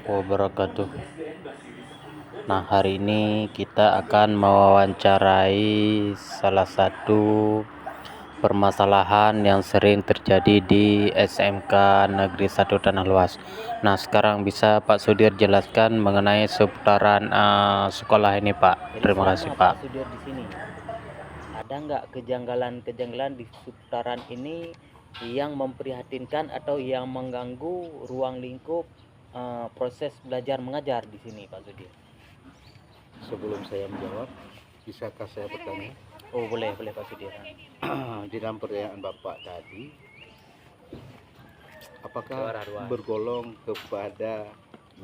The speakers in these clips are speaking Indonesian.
wabarakatuh. Nah, hari ini kita akan mewawancarai salah satu permasalahan yang sering terjadi di SMK Negeri 1 Tanah Luas. Nah, sekarang bisa Pak Sudir jelaskan mengenai seputaran sekolah ini, Pak. Terima kasih, Pak. Pak Sudir di sini, ada nggak kejanggalan-kejanggalan di seputaran ini yang memprihatinkan atau yang mengganggu ruang lingkup proses belajar mengajar di sini, Pak Sudir? Sebelum saya menjawab, bisakah saya bertanya? Oh, boleh Pak Sudir. Di dalam pertanyaan Bapak tadi, apakah Luar. bergolong kepada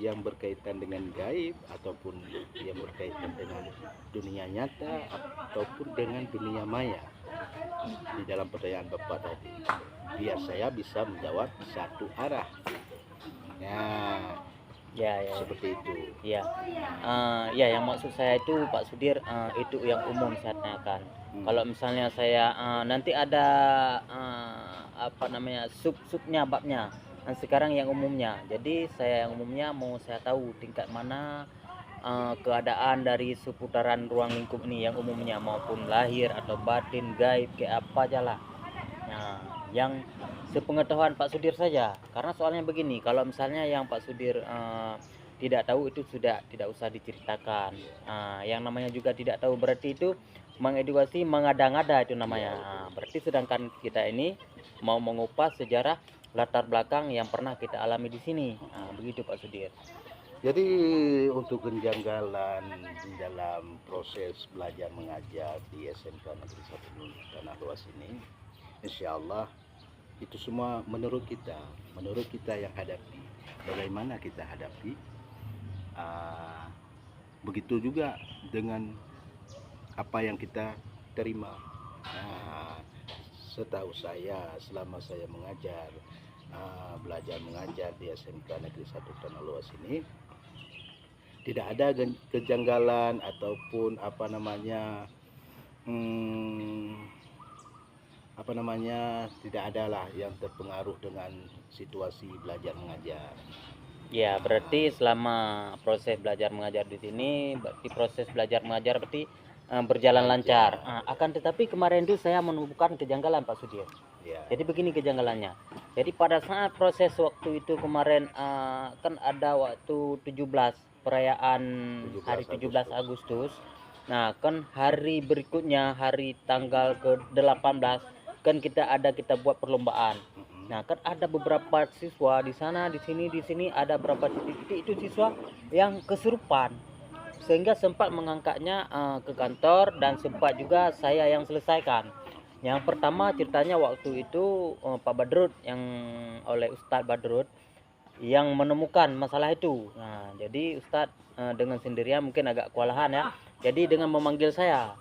yang berkaitan dengan gaib ataupun yang berkaitan dengan dunia nyata ataupun dengan dunia maya? Di dalam pertanyaan Bapak tadi, biar saya bisa menjawab satu arah. Ya, seperti itu. Ya, yang maksud saya itu Pak Sudir, itu yang umum saya tanyakan. Kalau misalnya saya nanti ada sub-subnya, babnya. Sekarang yang umumnya. Jadi saya yang umumnya mau saya tahu tingkat mana keadaan dari seputaran ruang lingkup ini yang umumnya, maupun lahir atau batin, gaib, kayak apa aja lah. Nah, yang sepengetahuan Pak Sudir saja. Karena soalnya begini, kalau misalnya yang Pak Sudir tidak tahu, itu sudah tidak usah diceritakan. Yang namanya juga tidak tahu berarti itu mengedukasi, mengada-ngada itu namanya. Berarti sedangkan kita ini mau mengupas sejarah latar belakang yang pernah kita alami di sini. Begitu Pak Sudir. Jadi untuk kejanggalan di dalam proses belajar mengajar di SMK Negeri 1 Tanah Luas ini, insya Allah itu semua menurut kita yang hadapi. Bagaimana kita hadapi? Begitu juga dengan apa yang kita terima. Setahu saya, selama saya mengajar, belajar mengajar di SMK Negeri 1 Tanah Luas ini, tidak ada kejanggalan ataupun tidak ada lah yang terpengaruh dengan situasi belajar mengajar. Ya, berarti selama proses belajar mengajar di sini, berarti proses belajar mengajar berarti berjalan lancar. Akan tetapi kemarin itu saya menemukan kejanggalan Pak Sudir. Ya. Jadi begini kejanggalannya. Jadi pada saat proses waktu itu kemarin, kan ada waktu 17 perayaan hari 17 Agustus. Nah, kan hari berikutnya, hari tanggal ke-18 kan kita buat perlombaan. Nah, kan ada beberapa siswa di sana, di sini ada beberapa titik itu siswa yang kesurupan, sehingga sempat mengangkatnya ke kantor, dan sempat juga saya yang selesaikan. Yang pertama ceritanya waktu itu Pak Badrut, yang oleh Ustadz Badrut yang menemukan masalah itu. Nah, jadi Ustadz dengan sendirian mungkin agak kewalahan ya. Jadi dengan memanggil saya,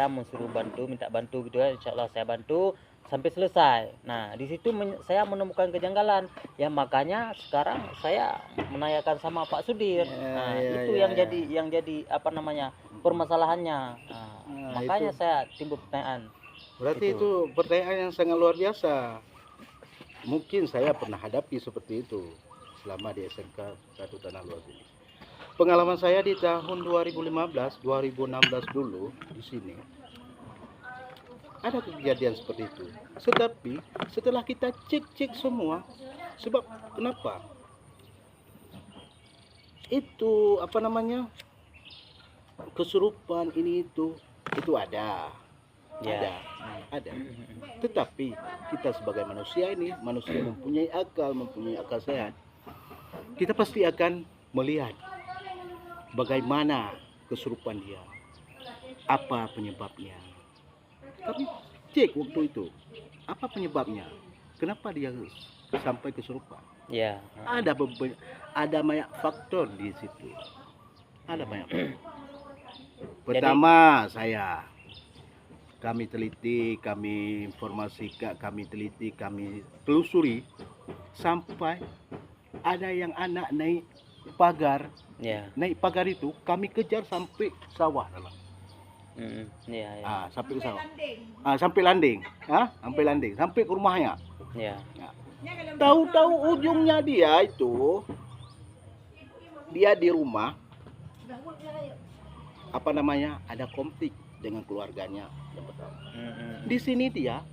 mensuruh minta bantu gitu ya. Insya Allah saya bantu sampai selesai. Nah, di situ saya menemukan kejanggalan. Ya makanya sekarang saya menanyakan sama Pak Sudir. Yang jadi permasalahannya. Makanya itu saya timbul pertanyaan. Berarti itu pertanyaan yang sangat luar biasa. Mungkin saya pernah hadapi seperti itu selama di SMK 1 Tanah Luas ini. Pengalaman saya di tahun 2015, 2016 dulu di sini ada kejadian seperti itu. Tetapi setelah kita cek semua, sebab kenapa? Itu kesurupan ini itu ada. Ada. Tetapi kita sebagai manusia mempunyai akal sehat. Kita pasti akan melihat bagaimana kesurupan dia, apa penyebabnya. Kami cek waktu itu, apa penyebabnya, kenapa dia sampai kesurupan. Ya. Ada banyak faktor di situ. Ada banyak faktor. Pertama, kami teliti, kami informasikan, kami telusuri sampai ada yang anak naik pagar. Naik pagar itu kami kejar sampai sawah dalam. Sampai sawah. Sampai landing. Sampai ke rumahnya. Tahu-tahu ujungnya dia itu dia di rumah apa namanya ada konflik dengan keluarganya yang pertama. Di sini dia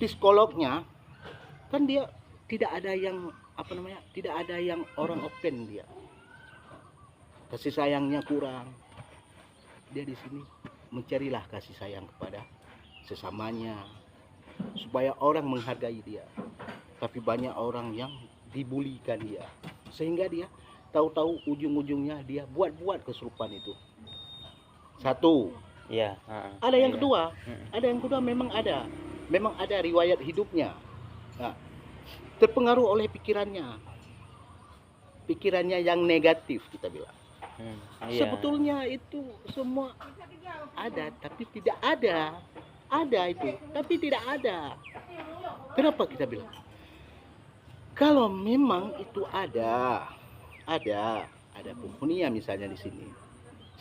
psikolognya kan dia tidak ada yang apa namanya tidak ada yang orang open, dia kasih sayangnya kurang. Dia di sini mencarilah kasih sayang kepada sesamanya supaya orang menghargai dia, tapi banyak orang yang dibulikan dia, sehingga dia tahu-tahu ujung-ujungnya dia buat kesurupan itu. Satu. Iya. Ada yang kedua, memang ada riwayat hidupnya. Nah, terpengaruh oleh pikirannya yang negatif kita bilang. Iya. Sebetulnya itu semua ada, tapi tidak ada. Ada itu, tapi tidak ada. Kenapa kita bilang? Kalau memang itu ada penghuninya misalnya di sini.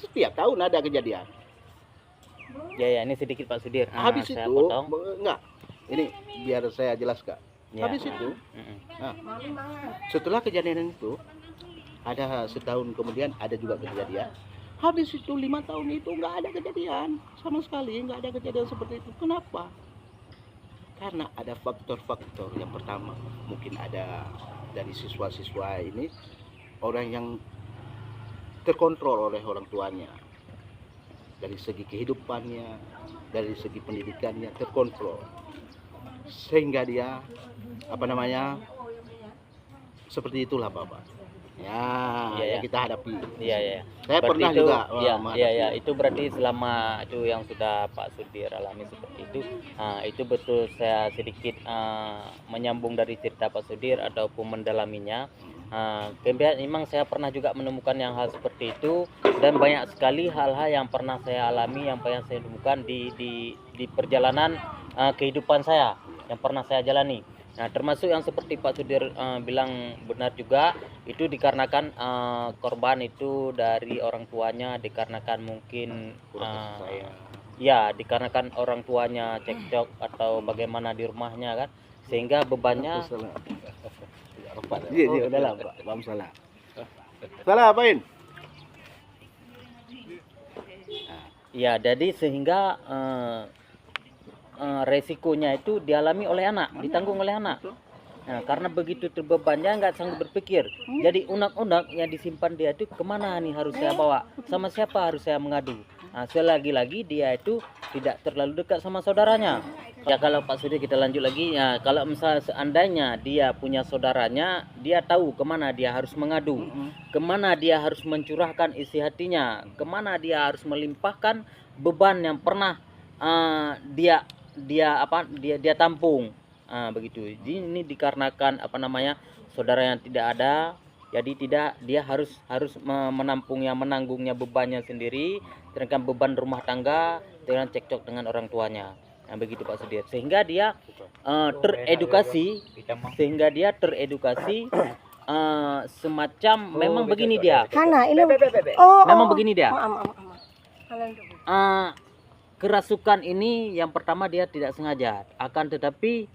Setiap tahun ada kejadian. Ya, ini sedikit Pak Sudir. Habis saya itu, potong. enggak. Ini biar saya jelaskan. Ya. Habis itu, setelah kejadian itu, ada setahun kemudian ada juga kejadian. Habis itu 5 tahun itu nggak ada kejadian sama sekali, nggak ada kejadian seperti itu. Kenapa? Karena ada faktor-faktor. Yang pertama, mungkin ada dari siswa-siswa ini orang yang terkontrol oleh orang tuanya. Dari segi kehidupannya, dari segi pendidikannya terkontrol. Sehingga dia apa namanya? Seperti itulah Bapak. Ya, Iya, yang kita hadapi. Iya. Saya Berarti pernah itu, juga Iya. menghadapi. Itu berarti selama itu yang sudah Pak Sudir alami seperti itu betul saya sedikit menyambung dari cerita Pak Sudir ataupun mendalaminya. Kemudian memang saya pernah juga menemukan yang hal seperti itu, dan banyak sekali hal-hal yang pernah saya alami, yang pernah saya temukan di perjalanan kehidupan saya yang pernah saya jalani. Nah, termasuk yang seperti Pak Sudir bilang benar juga, itu dikarenakan korban itu dari orang tuanya, dikarenakan mungkin Kurang kasih sayang. ya dikarenakan orang tuanya cekcok atau bagaimana di rumahnya kan, sehingga bebannya Iya, udah lah, Pak. Bang salah. Salah apain? ya jadi sehingga resikonya itu dialami oleh anak, ditanggung oleh anak. Nah, karena begitu terbebannya nggak sanggup berpikir. Jadi unek-unek yang disimpan dia itu kemana nih harus saya bawa, sama siapa harus saya mengadu. Nah, selagi-lagi dia itu tidak terlalu dekat sama saudaranya. Ya kalau Pak Sudir kita lanjut lagi, ya kalau misalnya seandainya dia punya saudaranya, dia tahu kemana dia harus mengadu, kemana dia harus mencurahkan isi hatinya, kemana dia harus melimpahkan beban yang pernah dia tampung. Begitu. Jadi ini dikarenakan saudara yang tidak ada, jadi dia harus menanggungnya bebannya sendiri, sedangkan beban rumah tangga dengan cekcok dengan orang tuanya. Nah, begitu Pak Sudir. Sehingga dia teredukasi semacam memang begini dia. Memang begini dia. Kerasukan ini yang pertama dia tidak sengaja, akan tetapi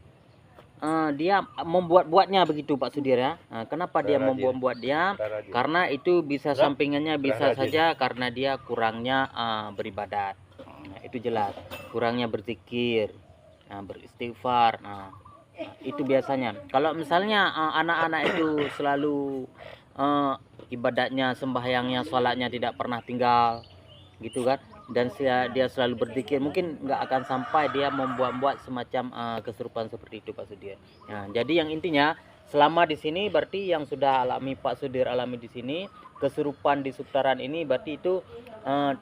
dia membuat-buatnya begitu Pak Sudir ya. Kenapa dia membuat dia? Karena itu bisa sampingannya bisa saja karena dia kurangnya beribadat. Nah, itu jelas. Kurangnya berzikir, beristighfar. Itu biasanya. Kalau misalnya anak-anak itu selalu ibadatnya, sembahyangnya, sholatnya tidak pernah tinggal, gitu kan? Dan dia selalu berzikir, mungkin nggak akan sampai dia membuat semacam kesurupan seperti itu Pak Sudir. Nah, jadi yang intinya selama di sini berarti yang sudah alami Pak Sudir alami di sini, kesurupan di seputaran ini berarti itu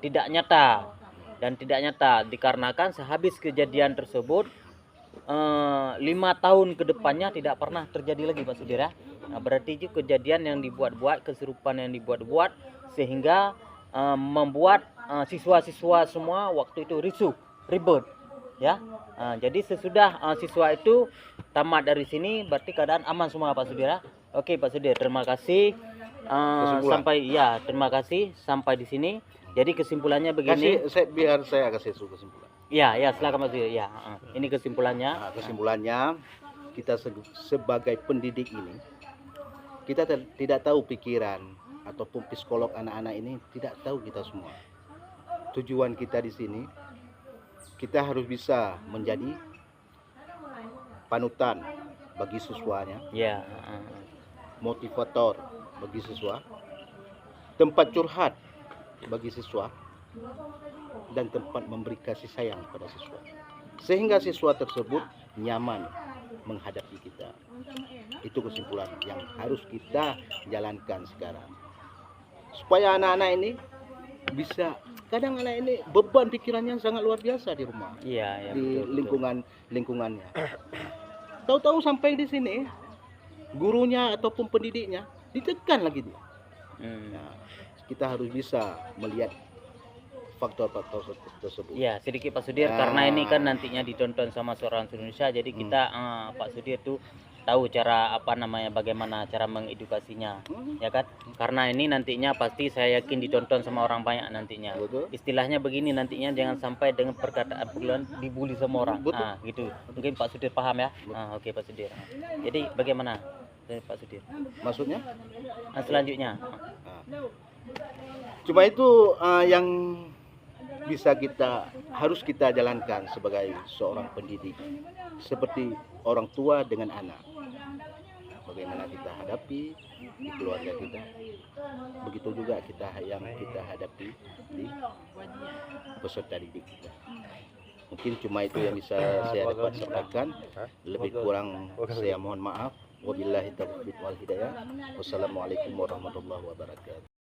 tidak nyata, dan tidak nyata dikarenakan sehabis kejadian tersebut 5 tahun ke depannya tidak pernah terjadi lagi Pak Sudir ya. Nah, berarti itu kejadian yang dibuat-buat, kesurupan yang dibuat-buat, sehingga membuat siswa-siswa semua waktu itu risih, ribut ya. Jadi sesudah siswa itu tamat dari sini berarti keadaan aman semua Pak Sudir ya. Oke Pak Sudir, terima kasih. Terima kasih sampai di sini. Jadi kesimpulannya begini. Biar saya kasih kesimpulan. Ya, silakan Pak Sudir. Ya, ini kesimpulannya. Kesimpulannya kita sebagai pendidik ini kita tidak tahu pikiran ataupun psikolog anak-anak ini, tidak tahu kita semua. Tujuan kita di sini, kita harus bisa menjadi panutan bagi siswanya, Ya. motivator bagi siswa, tempat curhat bagi siswa, dan tempat memberi kasih sayang pada siswa, sehingga siswa tersebut nyaman menghadapi kita. Itu kesimpulan yang harus kita jalankan sekarang, supaya anak-anak ini bisa. Kadang anak ini beban pikirannya sangat luar biasa di rumah, Iya, ya, di betul. lingkungannya. Tahu-tahu sampai di sini, gurunya ataupun pendidiknya ditekan lagi dia. Nah, kita harus bisa melihat faktor-faktor tersebut. Ya, sedikit Pak Sudir, karena ini kan nantinya ditonton sama seorang Indonesia, jadi kita Pak Sudir tuh tahu cara bagaimana cara mengedukasinya, ya kan? Karena ini nantinya pasti saya yakin ditonton sama orang banyak nantinya. Betul. Istilahnya begini nantinya, jangan sampai dengan perkataan bulan dibully sama orang. Betul. Gitu. Mungkin Pak Sudir paham ya? Oke Pak Sudir. Jadi bagaimana dari Pak Sudir? Maksudnya? Selanjutnya. Cuma itu yang harus kita jalankan sebagai seorang pendidik, seperti orang tua dengan anak. Bagaimana kita hadapi di keluarga kita, begitu juga kita hadapi di peserta didik kita. Mungkin cuma itu yang bisa saya dapat sampaikan. Lebih kurang saya mohon maaf. Wabillahi taufiq wal hidayah. Wassalamualaikum warahmatullahi wabarakatuh.